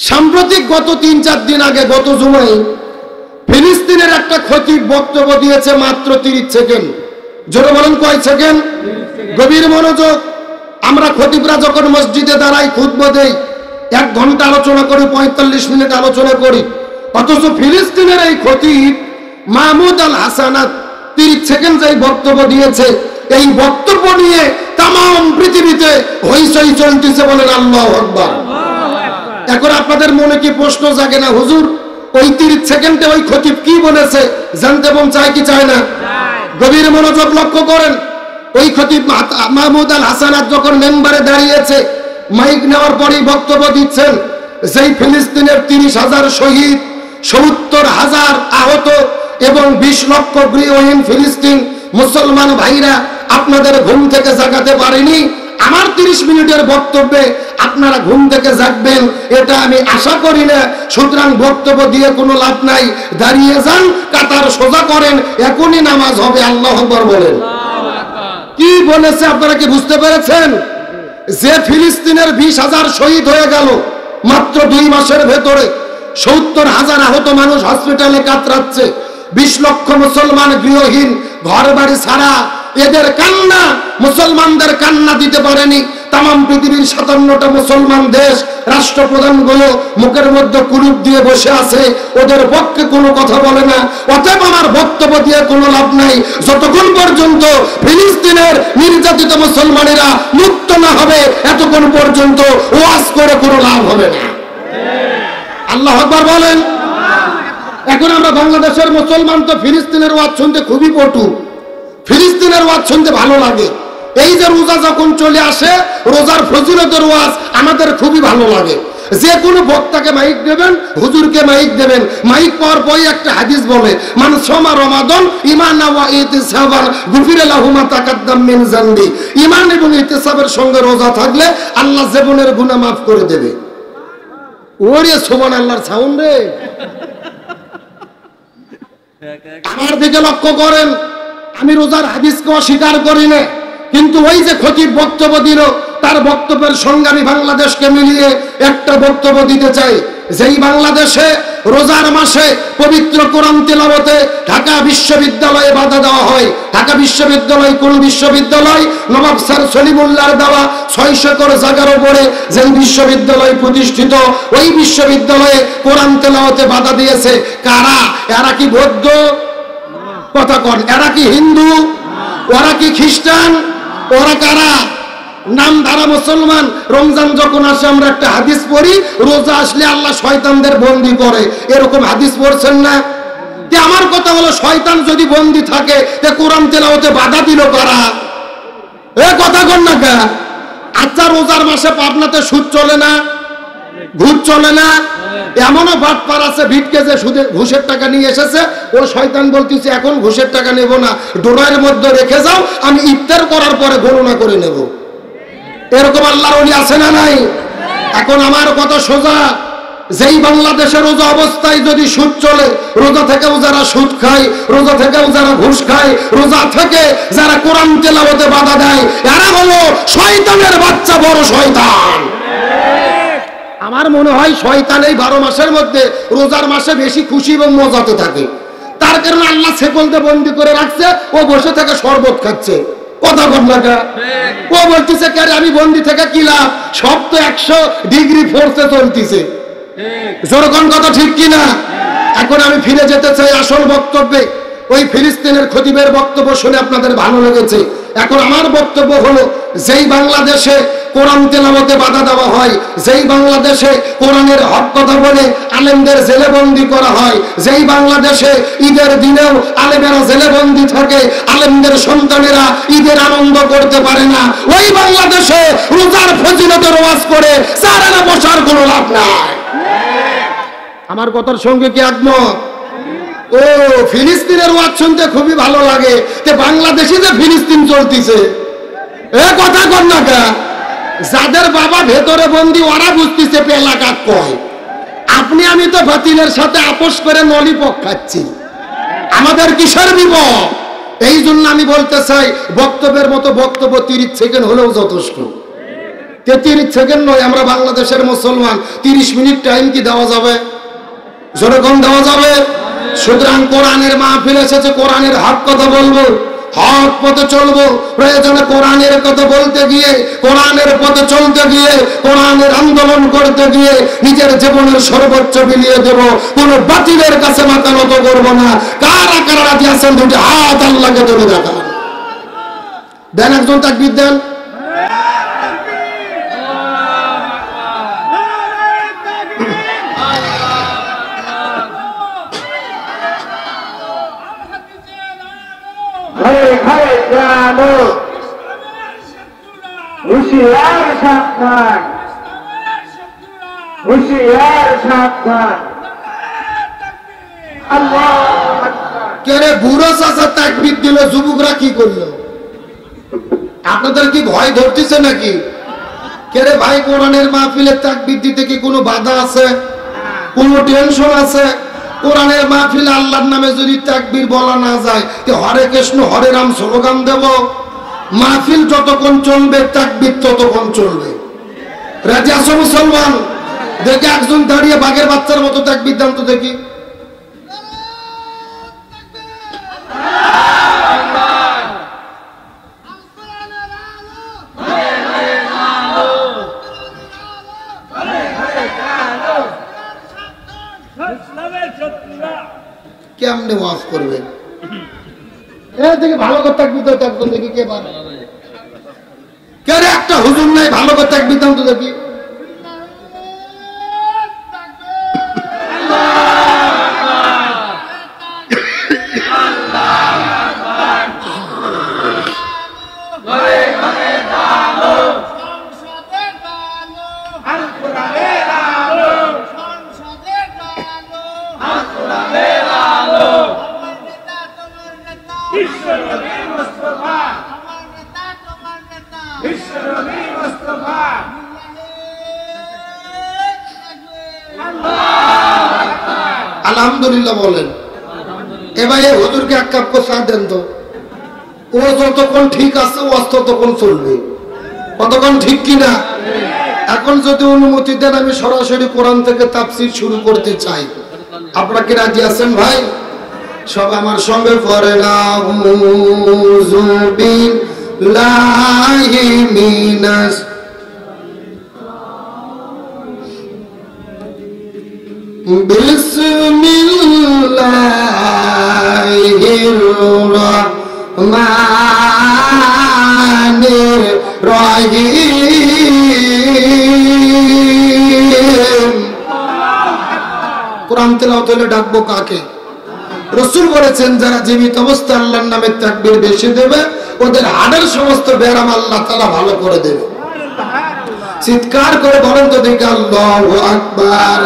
সাম্প্রতিক গত 3-4 দিন আগে গত জুমায় ফিলিস্তিনের একটা খতিব বক্তব্য দিয়েছে মাত্র 30 সেকেন্ড। জোরে বলেন কয় সেকেন্ড? গভীর মনোযোগ। আমরা খতিবরা যখন মসজিদে দাঁড়াই খুতবা দেই 1 ঘন্টা আলোচনা করি, 45 মিনিট আলোচনা করি, অথচ ফিলিস্তিনের এই খতিব মাহমুদ আল হাসানাত 30 সেকেন্ড যে বক্তব্য দিয়েছে, এই বক্তব্য নিয়ে তাম পৃথিবীতে হইচই চলতেছে। বলেন আল্লাহু আকবার। এখন আপনাদের মনে কি প্রশ্ন জাগে না, হুজুর ওই 30 সেকেন্ডে ওই খতিব কি বলেছে জানতে মন চায় কি চায় না? গভীর মনোযোগ লক্ষ্য করেন। ওই খতিব মাহমুদ আল হাসানাত যখন মেম্বারে দাঁড়িয়েছে, মাইক নেওয়ার পরেই বক্তব্য দিচ্ছেন, যেই ফিলিস্তিনের 30,000 শহীদ, 70,000 আহত এবং 20 লক্ষ গৃহহীন ফিলিস্তিন মুসলমান ভাইরা আপনাদের ঘুম থেকে জাগাতে পারেনি, আমার 30 মিনিটের বক্তব্যে আপনারা ঘুম থেকে জাগবেন এটা আমি আশা করি না। সুতরাং বক্তব্য দিয়ে কোনো লাভ নাই, দাঁড়িয়ে যান, কাতার সোজা করেন, এখনই নামাজ হবে। আল্লাহু আকবার বলেন। কি বলেছে আপনারা কি বুঝতে পেরেছেন? যে ফিলিস্তিনের 20,000 শহীদ হয়ে গেল মাত্র 2 মাসের ভেতরে, 70,000 আহত মানুষ হসপিটালে কাতরাচ্ছে, 20 লক্ষ মুসলমান গৃহহীন, ঘর বাড়ি ছাড়া, এদের কান্না মুসলমানদের কান্না দিতে পারেনি। তাম পৃথিবীর 57টা মুসলমান দেশ রাষ্ট্রপ্রধানগুলো মুখের মধ্যে কুলুপ দিয়ে বসে আছে, ওদের পক্ষে কোনো কথা বলে না। অতএব আমার বক্তব্য দিয়ে কোনো লাভ নাই যতক্ষণ পর্যন্ত ফিলিস্তিনের নির্যাতিত মুসলমানেরা মুক্ত না হবে, এতক্ষণ পর্যন্ত ওয়াজ করে কোনো লাভ হবে না। আল্লাহু আকবার বলেন। এখন আমরা বাংলাদেশের মুসলমান তো ফিলিস্তিনের ওয়াজ শুনতে খুবই পটু, ফিলিস্তিনের ওয়াজ শুনতে ভালো লাগে। এই যে রোজা যখন চলে আসে, রোজার ফজিলতের ওয়াজ আমাদের খুবই ভালো লাগে। যে কোনো বক্তাকে মাইক দেবেন, হুজুরকে মাইক দেবেন, মাইক পাওয়ার পরে একটা হাদিস বলে, মান সামা রমাদান ঈমানান ওয়া ইহতিসাবান গুফিরা লাহু মা তাকাদ্দাম মিন যানবি। ঈমান এবং ইহতিসাবের সঙ্গে রোজা থাকলে আল্লাহ জীবনের গুনাহ মাফ করে দেবে। ওরে সুবহানাল্লাহর সাউন্ড রে। আমার দিকে লক্ষ্য করেন, আমি রোজার হাদিসকে অস্বীকার করি না, কিন্তু ওই যে খতিব বক্তব্য দিল তার বক্তব্যের সঙ্গে আমি বাংলাদেশকে মিলিয়ে একটা বক্তব্য দিতে চাই। যেই বাংলাদেশে রোজার মাসে পবিত্র কোরআন তেলাওয়াতে ঢাকা বিশ্ববিদ্যালয়ে বাধা দেওয়া হয়। ঢাকা বিশ্ববিদ্যালয় কোন বিশ্ববিদ্যালয়? নবাব স্যার সলিমুল্লাহর দেওয়া 600 একর জায়গার উপরে যেই বিশ্ববিদ্যালয় প্রতিষ্ঠিত, ওই বিশ্ববিদ্যালয়ে কোরআন তেলাওয়াতে বাধা দিয়েছে কারা? এরা কি বৌদ্ধ? কথা কন। এরা কি হিন্দু? ওরা কি খ্রিস্টান? ওরা কারা? নাম ধারা মুসলমান। রমজান যখন আসে আমরা একটা হাদিস পড়ি, রোজা আসলে আল্লাহ শয়তানদের বন্দী করে, এরকম হাদিস পড়ছেন না? আমার কথা হলো, শয়তান যদি বন্দী থাকে তে কোরআন তেলাওয়াতে বাধা দিল কারা? এ কথা কন না কা? আচ্ছা, রোজার মাসে পাবনাতে সুদ চলে না, ঘুষ চলে না? এমনও বাটপার আছে, ভিটকে যে ঘুষের টাকা নিয়ে এসেছে, ও শয়তান বলতেছে এখন ঘুষের টাকা নেব না, ডোনার মধ্যে রেখে যাও, আমি ইফতার করার পরে গণনা করে নেব। এরকম আল্লাহর ওলি আছে না নাই? এখন আমার কথা সোজা, যেই বাংলাদেশে রোজা অবস্থায় যদি সুদ চলে, রোজা থেকেও যারা সুদ খায়, রোজা থেকেও যারা ঘুষ খায়, রোজা থেকে যারা কোরআন তেলাওয়াতে বাধা দেয়, এরা হলো শয়তানের বাচ্চা, বড় শয়তান। আমার মনে হয় শয়তান এই 12 মাসের মধ্যে রোজার মাসে বেশি খুশি এবং মজাতে থাকে। তার কারণে আল্লাহ ছেকলতে বন্দি করে রাখছে, ও বসে থেকে শরবত খাচ্ছে। কথা বল না, ও বলতেছে কে আমি বন্দি থেকে কি লাভ, সব তো 100 ডিগ্রি ফোর্সে চলতেছে। জোরকন কথা ঠিক কিনা? এখন আমি ফিরে যেতে চাই আসল বক্তব্যে। ওই ফিলিস্তিনের খতিবের বক্তব্য শুনে আপনাদের ভালো লেগেছে। এখন আমার বক্তব্য হলো, যেই বাংলাদেশে কোরআন তেলাওয়াতে বাধা দেওয়া হয়, যেই বাংলাদেশে কোরআনের হক কথা বলে আলেমদের জেলেবন্দি করা হয়, যেই বাংলাদেশে ঈদের দিনেও আলেমেরা জেলেবন্দি থাকে, আলেমদের সন্তানেরা ঈদের আনন্দ করতে পারে না, ওই বাংলাদেশে রোজার ফজিলতের ওয়াজ করে সারানা বসার কোনো লাভ নাই। আমার কথার সঙ্গে কি একমত? ও ফিলিস্তিনের ওয়াজ শুনতে খুবই ভালো লাগে, তে বাংলাদেশে যে ফিলিস্তিন চলতেছে, এ কথা কর না কা? যাদের বাবা ভেতরে বন্দি ওরা বুঝতেছে পেলা কাক কয়। আপনি আমি তো বাতিলের সাথে আপোষ করে নলিপক খাচ্ছি, আমাদের কিসের বিপদ? এই জন্য আমি বলতে চাই, বক্তব্যের মতো বক্তব্য 30 সেকেন্ড হলেও যথেষ্ট। 33 সেকেন্ড নয়, আমরা বাংলাদেশের মুসলমান, 30 মিনিট টাইম কি দেওয়া যাবে? যেরকম দেওয়া যাবে। সুতরাং কোরআনের মাহফিল এসেছে, কোরআনের হক কথা বলবো, হক পথে চলবো। প্রয়োজনে কোরআনের কথা বলতে গিয়ে, কোরআনের পথে চলতে গিয়ে, কোরআনের আন্দোলন করতে গিয়ে নিজের জীবনের সর্বোচ্চ বিলিয়ে দেব। কোন বাতিলের কাছে মাথা নত করবো না। কারা কারা রাজি আছেন দুটি হাত আল্লাহকে তুলে দেখান। দেন একজন তাকবীর দেন। হুশিয়ার সাবধান, হুশিয়ার সাবধান। কে রে বুড়ো চাচা তাকবীর দিল, যুবকরা কি করলো? আপনাদের কি ভয় ধরতেছে নাকি? কে রে ভাই, কোরআনের মাহফিলে তাকবীর দিতে কি কোনো বাধা আছে? কোনো টেনশন আছে? কোরআনের মাহফিলে আল্লাহর নামে যদি তাকবীর বলা না যায়, হরে কৃষ্ণ হরে রাম স্লোগান দেব? মাহফিল যতক্ষণ চলবে তাকবীর ততক্ষণ চলবে। রাজি আছো মুসলমান? দেখে একজন দাঁড়িয়ে বাঘের বাচ্চার মতো তাকবীর দান তো দেখি। কেমনে ওয়াজ করবেন? দেখি ভালো করে তাকবীর দাও, একজন দেখি কে পারে। কে রে একটা হুজুর নাই, ভালো করে তাকবীর দাও তো দেখি। আলহামদুলিল্লাহ বলেন। এবার এই হুজুরকে এক কাপ করে চা দেন তো। ও যতক্ষণ ঠিক আছে ও ততক্ষণ চলবে, কতক্ষণ ঠিক কিনা? এখন যদি অনুমতি দেন আমি সরাসরি কোরআন থেকে তাফসীর শুরু করতে চাই। আপনারা কি রাজি আছেন ভাই? সব আমার সঙ্গে পড়েন। আউযু বিল্লাহি মিনাশ বিসমিল্লাহির রহমানির রহিম। কোরআন তেলাওয়াত হলে ডাকবো কাকে? রাসূল বলেছেন যারা জীবিত অবস্থায় আল্লাহর নামে তাকবীর বেশি দেবে ওদের হাড়ের সমস্ত ব্যারাম আল্লাহ তাআলা ভালো করে দেবে। চিৎকার করে বলেন তো দেখি আল্লাহু আকবার।